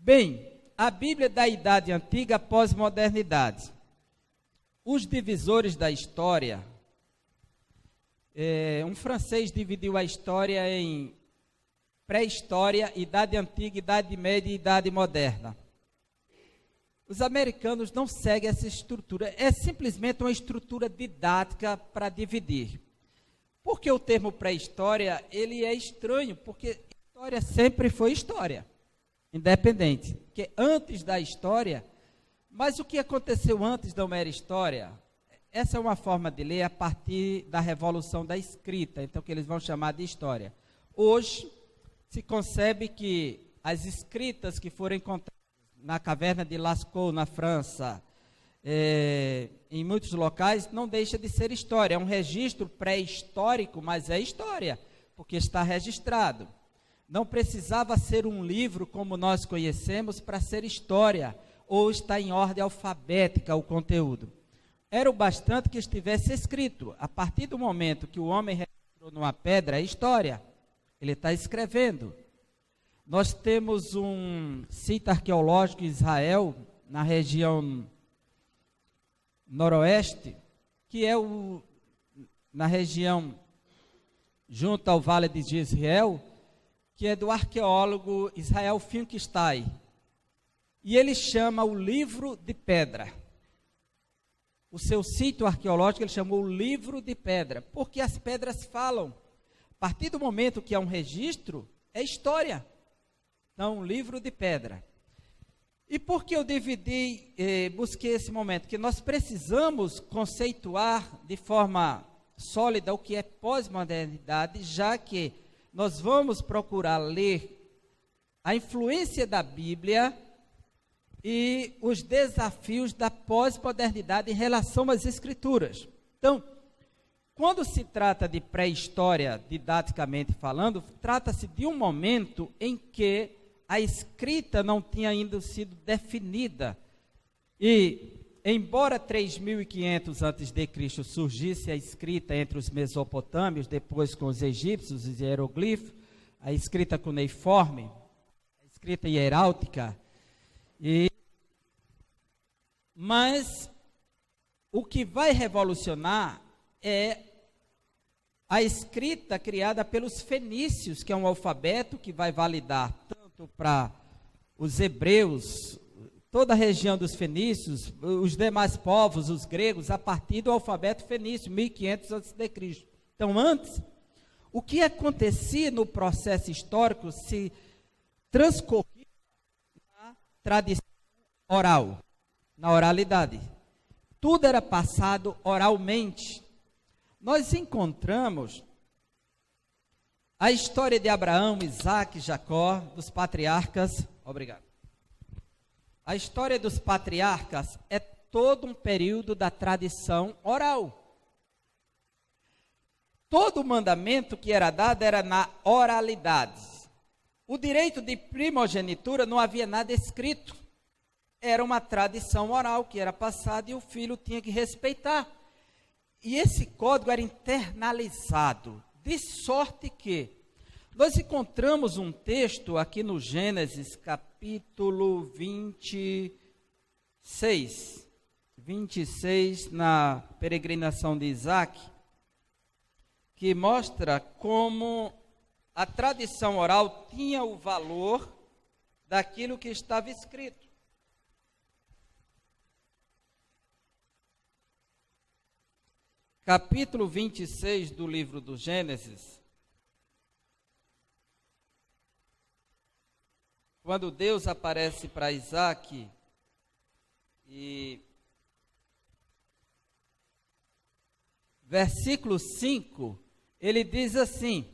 Bem, a Bíblia da Idade Antiga pós-modernidade. Os divisores da história, um francês dividiu a história em pré-história, Idade Antiga, Idade Média e Idade Moderna. Os americanos não seguem essa estrutura, é simplesmente uma estrutura didática para dividir. Porque o termo pré-história, ele é estranho, porque história sempre foi história, independente. Porque antes da história, mas o que aconteceu antes da mera história? Essa é uma forma de ler a partir da revolução da escrita, então que eles vão chamar de história. Hoje, se concebe que as escritas que foram encontradas na caverna de Lascaux, na França, em muitos locais, não deixa de ser história. É um registro pré-histórico, mas é história, porque está registrado. Não precisava ser um livro como nós conhecemos para ser história, ou está em ordem alfabética o conteúdo. Era o bastante que estivesse escrito. A partir do momento que o homem registrou numa pedra, é história. Ele está escrevendo. Nós temos um sítio arqueológico em Israel, na região noroeste, que é na região junto ao Vale de Jezreel, que é do arqueólogo Israel Finkelstein. E ele chama o livro de pedra. O seu sítio arqueológico ele chamou o livro de pedra, porque as pedras falam. A partir do momento que há um registro, é história. Então, um livro de pedra. E por que eu busquei esse momento? Que nós precisamos conceituar de forma sólida o que é pós-modernidade, já que nós vamos procurar ler a influência da Bíblia e os desafios da pós-modernidade em relação às Escrituras. Então, quando se trata de pré-história, didaticamente falando, trata-se de um momento em que a escrita não tinha ainda sido definida. E, embora 3.500 a.C. surgisse a escrita entre os mesopotâmios, depois com os egípcios, os hieroglifos, a escrita cuneiforme, a escrita hieráutica, mas o que vai revolucionar é a escrita criada pelos fenícios, que é um alfabeto que vai validar tanto para os hebreus, toda a região dos fenícios, os demais povos, os gregos, a partir do alfabeto fenício, 1500 a.C. Então, antes, o que acontecia no processo histórico se transcorria na tradição oral, na oralidade. Tudo era passado oralmente. Nós encontramos a história de Abraão, Isaac, Jacó, dos patriarcas. Obrigado. A história dos patriarcas é todo um período da tradição oral. Todo mandamento que era dado era na oralidade. O direito de primogenitura não havia nada escrito. Era uma tradição oral que era passada e o filho tinha que respeitar. E esse código era internalizado, de sorte que nós encontramos um texto aqui no Gênesis, capítulo 26, na peregrinação de Isaac, que mostra como a tradição oral tinha o valor daquilo que estava escrito. Capítulo 26 do livro do Gênesis, quando Deus aparece para Isaac e versículo 5, ele diz assim: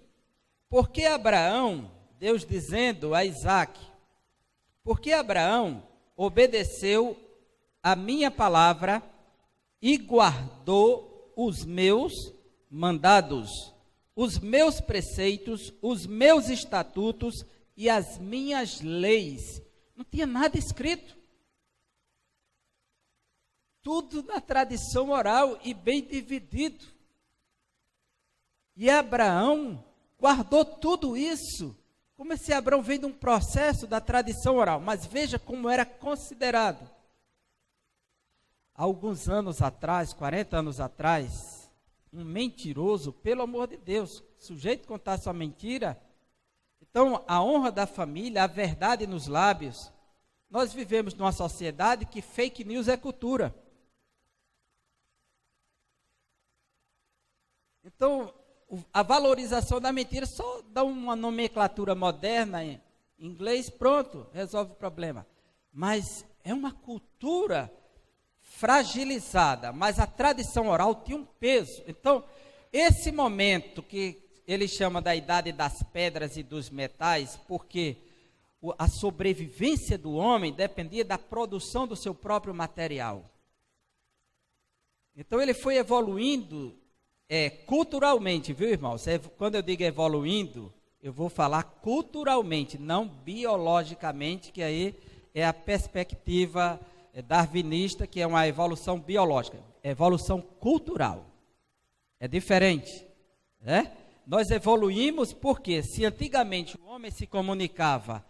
porque Abraão, Deus dizendo a Isaac, porque Abraão obedeceu a minha palavra e guardou os meus mandados, os meus preceitos, os meus estatutos e as minhas leis. Não tinha nada escrito. Tudo na tradição oral e bem dividido. E Abraão guardou tudo isso Como esse Abraão vem de um processo da tradição oral, mas veja como era considerado. Há alguns anos atrás, 40 anos atrás, um mentiroso, pelo amor de Deus, sujeito contar sua mentira. Então, a honra da família, a verdade nos lábios. Nós vivemos numa sociedade que fake news é cultura. Então, a valorização da mentira só dá uma nomenclatura moderna em inglês, pronto, resolve o problema. Mas é uma cultura fragilizada, mas a tradição oral tinha um peso. Então, esse momento que ele chama da idade das pedras e dos metais, porque a sobrevivência do homem dependia da produção do seu próprio material. Então, ele foi evoluindo culturalmente, viu, irmãos? Quando eu digo evoluindo, eu vou falar culturalmente, não biologicamente, que aí é a perspectiva darwinista, que é uma evolução biológica, evolução cultural. É diferente, né? Nós evoluímos porque se antigamente o homem se comunicava,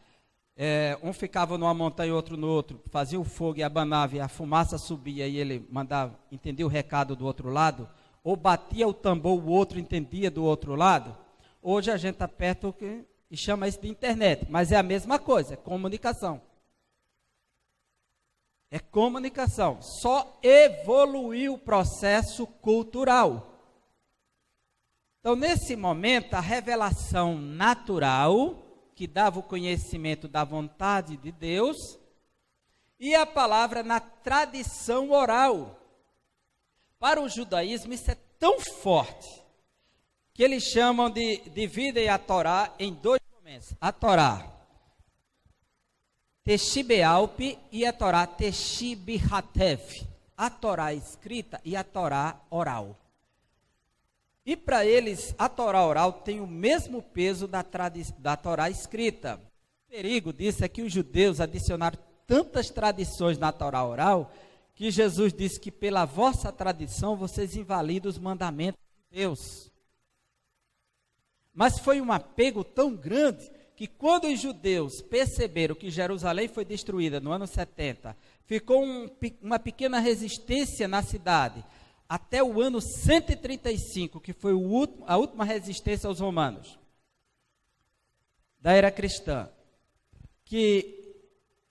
um ficava numa montanha, outro no outro, fazia o fogo e abanava e a fumaça subia e ele mandava, entendia o recado do outro lado, ou batia o tambor, o outro entendia do outro lado. Hoje a gente está perto e chama isso de internet, mas é a mesma coisa, é comunicação. É comunicação, só evoluiu o processo cultural. Então, nesse momento, a revelação natural, que dava o conhecimento da vontade de Deus, e a palavra na tradição oral. Para o judaísmo, isso é tão forte, que eles chamam dividem a Torá em dois momentos. A Torá Teshibealpi e a Torá Teshibihatev. A Torá escrita e a Torá oral. E para eles, a Torá oral tem o mesmo peso da Torá escrita. O perigo disso é que os judeus adicionaram tantas tradições na Torá oral, que Jesus disse que pela vossa tradição vocês invalidam os mandamentos de Deus. Mas foi um apego tão grande que quando os judeus perceberam que Jerusalém foi destruída no ano 70, ficou uma pequena resistência na cidade, até o ano 135, que foi a última resistência aos romanos, da era cristã, que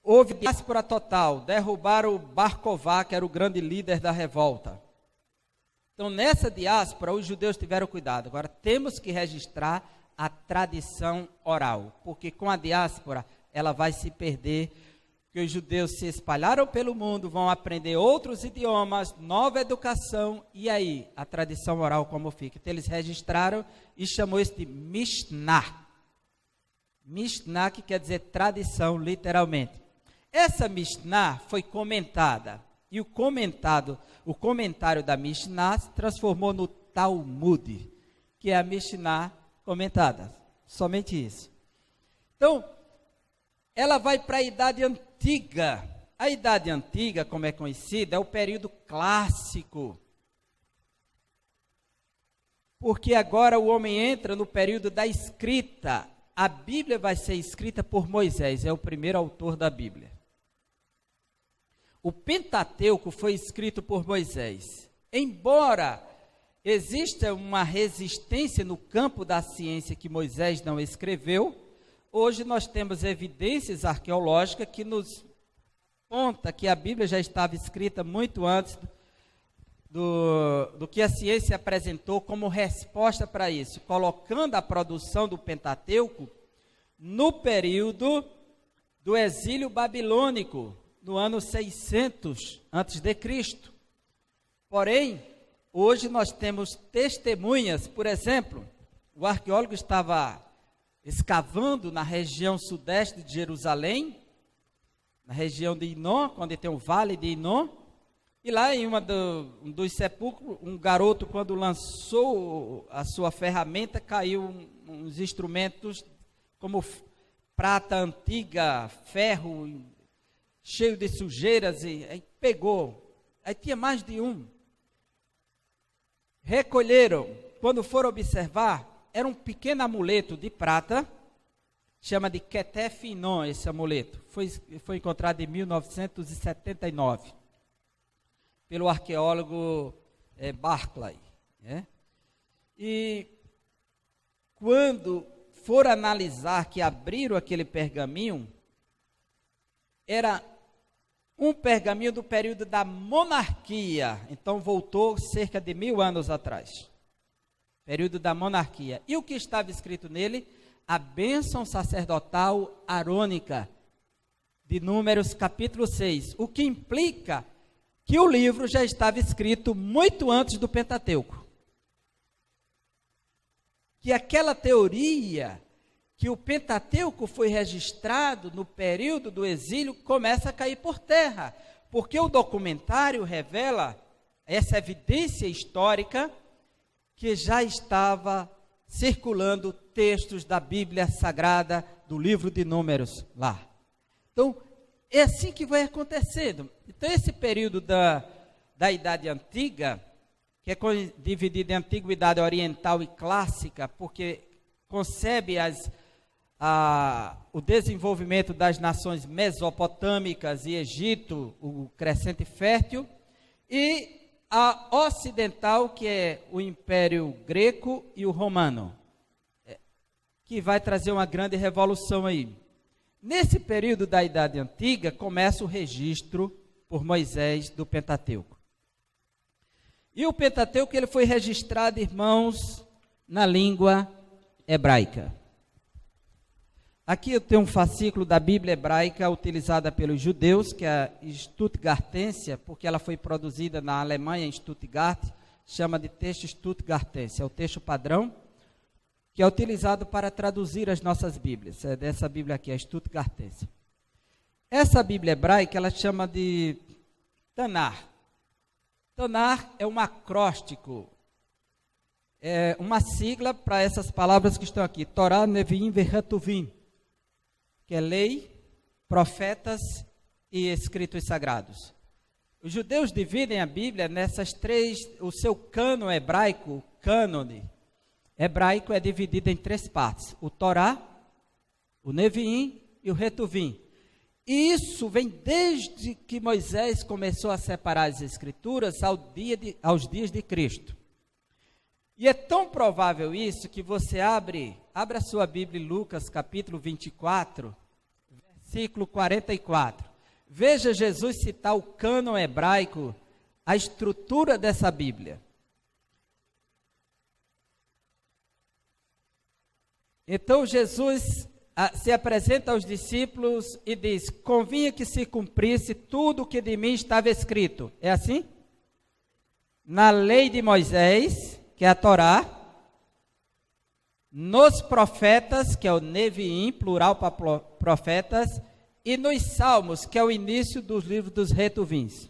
houve diáspora total, derrubaram o Bar Kokhba, que era o grande líder da revolta. Então, nessa diáspora, os judeus tiveram cuidado. Agora, temos que registrar a tradição oral, porque com a diáspora, ela vai se perder, porque os judeus se espalharam pelo mundo, vão aprender outros idiomas, nova educação, e aí, a tradição oral como fica? Então, eles registraram e chamou isso de Mishnah. Mishnah, que quer dizer tradição, literalmente. Essa Mishnah foi comentada, e o comentário da Mishnah se transformou no Talmud, que é a Mishnah comentada, somente isso. Então, ela vai para a Idade Antiga. A Idade Antiga, como é conhecida, é o período clássico, porque agora o homem entra no período da escrita. A Bíblia vai ser escrita por Moisés, é o primeiro autor da Bíblia. O Pentateuco foi escrito por Moisés. Embora exista uma resistência no campo da ciência que Moisés não escreveu, hoje nós temos evidências arqueológicas que nos apontam que a Bíblia já estava escrita muito antes do que a ciência apresentou como resposta para isso, colocando a produção do Pentateuco no período do exílio babilônico, no ano 600 a.C. Porém, hoje nós temos testemunhas, por exemplo, o arqueólogo estava escavando na região sudeste de Jerusalém, na região de Inon, onde tem o vale de Inon, e lá em um dos sepulcros, um garoto, quando lançou a sua ferramenta, caiu uns instrumentos como prata antiga, ferro, cheio de sujeiras, e aí pegou. Aí tinha mais de um. Recolheram. Quando foram observar, era um pequeno amuleto de prata, chama de Ketef Inon, esse amuleto. Foi encontrado em 1979, pelo arqueólogo Barclay. Né? E quando for analisar que abriram aquele pergaminho, era um pergaminho do período da monarquia, então voltou cerca de 1000 anos atrás, período da monarquia. E o que estava escrito nele? A bênção sacerdotal arônica, de Números capítulo 6, o que implica que o livro já estava escrito muito antes do Pentateuco. Que aquela teoria que o Pentateuco foi registrado no período do exílio começa a cair por terra, porque o documentário revela essa evidência histórica que já estava circulando textos da Bíblia Sagrada, do livro de Números lá. Então, é assim que vai acontecendo. Então, esse período da Idade Antiga, que é dividido em Antiguidade Oriental e Clássica, porque concebe o desenvolvimento das nações mesopotâmicas e Egito, o crescente fértil, e a ocidental, que é o Império Greco e o Romano, que vai trazer uma grande revolução aí. Nesse período da Idade Antiga, começa o registro por Moisés do Pentateuco. E o Pentateuco ele foi registrado, irmãos, na língua hebraica. Aqui eu tenho um fascículo da Bíblia hebraica utilizada pelos judeus, que é a Stuttgartense, porque ela foi produzida na Alemanha, em Stuttgart, chama de texto Stuttgartense, é o texto padrão, que é utilizado para traduzir as nossas Bíblias. É dessa Bíblia aqui, a Stuttgartense. Essa Bíblia hebraica, ela chama de Tanar. Tanar é um acróstico, é uma sigla para essas palavras que estão aqui, Torá, Neviim, Verhatuvim, que é lei, profetas e escritos sagrados. Os judeus dividem a Bíblia nessas três, o seu cânon hebraico, cânone hebraico é dividido em três partes, o Torá, o Neviim e o Retuvim. E isso vem desde que Moisés começou a separar as escrituras aos dias de Cristo. E é tão provável isso que você abre a sua Bíblia em Lucas capítulo 24, versículo 44. Veja Jesus citar o cânon hebraico, a estrutura dessa Bíblia. Então Jesus se apresenta aos discípulos e diz: convinha que se cumprisse tudo o que de mim estava escrito. É assim? Na lei de Moisés, que é a Torá, nos profetas, que é o Neviim, plural para profetas, e nos salmos, que é o início dos livros dos Retuvins.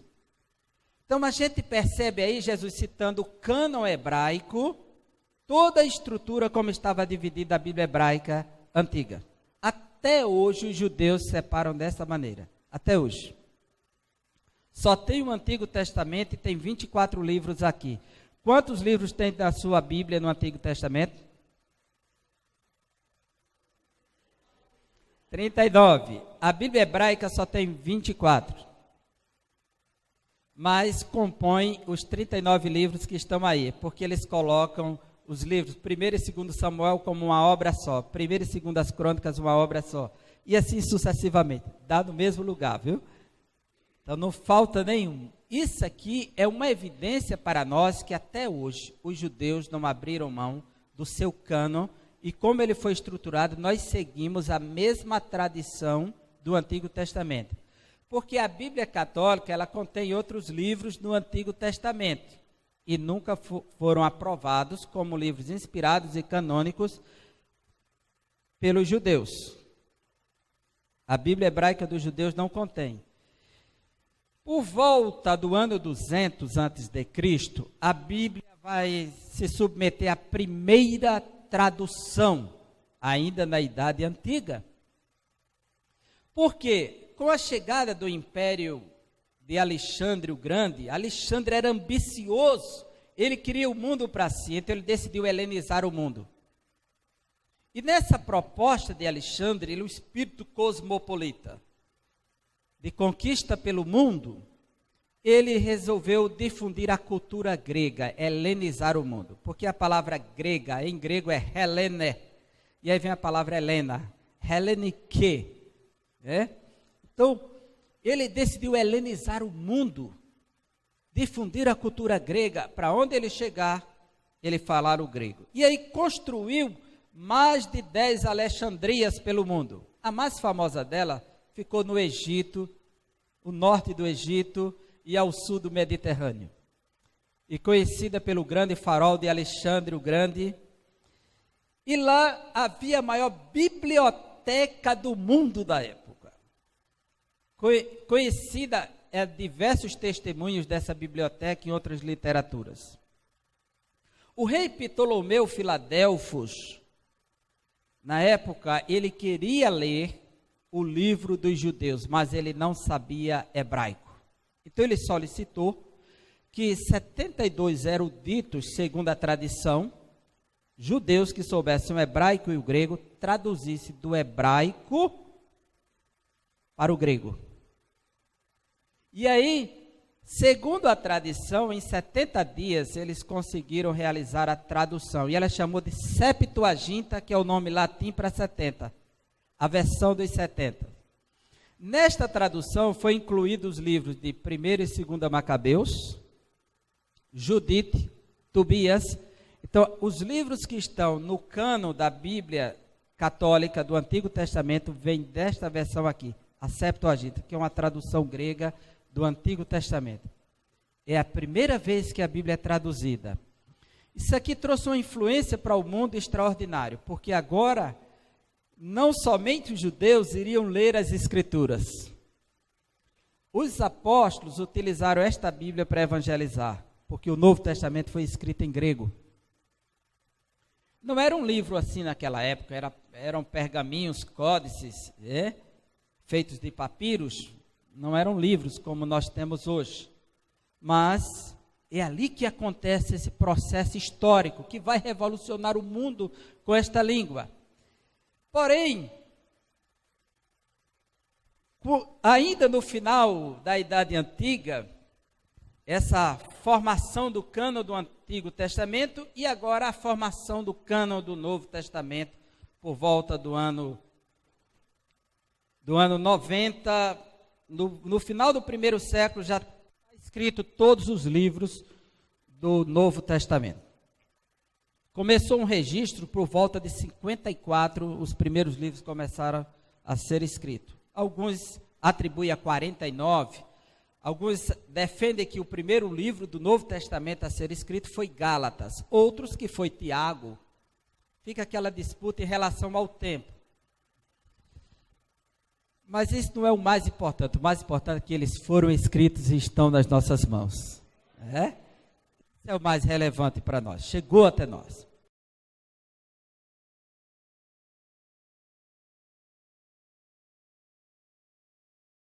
Então a gente percebe aí Jesus citando o cânon hebraico, toda a estrutura como estava dividida a Bíblia hebraica antiga. Até hoje os judeus separam dessa maneira, até hoje. Só tem o Antigo Testamento e tem 24 livros aqui. Quantos livros tem na sua Bíblia no Antigo Testamento? 39. A Bíblia hebraica só tem 24. Mas compõe os 39 livros que estão aí, porque eles colocam os livros 1 e 2 Samuel como uma obra só, 1 e 2 Crônicas uma obra só, e assim sucessivamente, dá no mesmo lugar, viu? Então não falta nenhum. Isso aqui é uma evidência para nós que até hoje os judeus não abriram mão do seu cânon, e como ele foi estruturado, nós seguimos a mesma tradição do Antigo Testamento. Porque a Bíblia católica, ela contém outros livros no Antigo Testamento, e nunca foram aprovados como livros inspirados e canônicos pelos judeus. A Bíblia hebraica dos judeus não contém. Por volta do ano 200 a.C., a Bíblia vai se submeter à primeira tradução, ainda na Idade Antiga. Por quê? Com a chegada do Império de Alexandre o Grande, Alexandre era ambicioso, ele queria o mundo para si, então ele decidiu helenizar o mundo. E nessa proposta de Alexandre, ele é um espírito cosmopolita, de conquista pelo mundo, ele resolveu difundir a cultura grega, helenizar o mundo. Porque a palavra grega, em grego, é Helene. E aí vem a palavra Helena, Helenike. Então, ele decidiu helenizar o mundo, difundir a cultura grega, para onde ele chegar, ele falar o grego. E aí construiu mais de 10 Alexandrias pelo mundo. A mais famosa dela ficou no Egito, o norte do Egito e ao sul do Mediterrâneo. E conhecida pelo grande farol de Alexandre o Grande. E lá havia a maior biblioteca do mundo da época. Conhecida diversos testemunhos dessa biblioteca em outras literaturas. O rei Ptolomeu Filadelfos, na época, ele queria ler o livro dos judeus, mas ele não sabia hebraico. Então ele solicitou que 72 eruditos, segundo a tradição, judeus que soubessem o hebraico e o grego, traduzissem do hebraico para o grego. E aí, segundo a tradição, em 70 dias eles conseguiram realizar a tradução. E ela chamou de Septuaginta, que é o nome latim para 70. A versão dos 70. Nesta tradução foi incluídos os livros de 1º e 2º Macabeus, Judite, Tobias. Então, os livros que estão no cânon da Bíblia católica do Antigo Testamento vêm desta versão aqui, a Septuaginta, que é uma tradução grega do Antigo Testamento. É a primeira vez que a Bíblia é traduzida. Isso aqui trouxe uma influência para o mundo extraordinário, porque agora não somente os judeus iriam ler as Escrituras. Os apóstolos utilizaram esta Bíblia para evangelizar, porque o Novo Testamento foi escrito em grego. Não era um livro assim naquela época, eram pergaminhos, códices, feitos de papiros. Não eram livros como nós temos hoje, mas é ali que acontece esse processo histórico que vai revolucionar o mundo com esta língua. Porém, ainda no final da Idade Antiga, essa formação do cânon do Antigo Testamento e agora a formação do cânon do Novo Testamento por volta do ano 90. No final do primeiro século já está escrito todos os livros do Novo Testamento. Começou um registro por volta de 54, os primeiros livros começaram a ser escritos. Alguns atribuem a 49, alguns defendem que o primeiro livro do Novo Testamento a ser escrito foi Gálatas, outros que foi Tiago. Fica aquela disputa em relação ao tempo. Mas isso não é o mais importante é que eles foram escritos e estão nas nossas mãos. Isso é o mais relevante para nós, chegou até nós.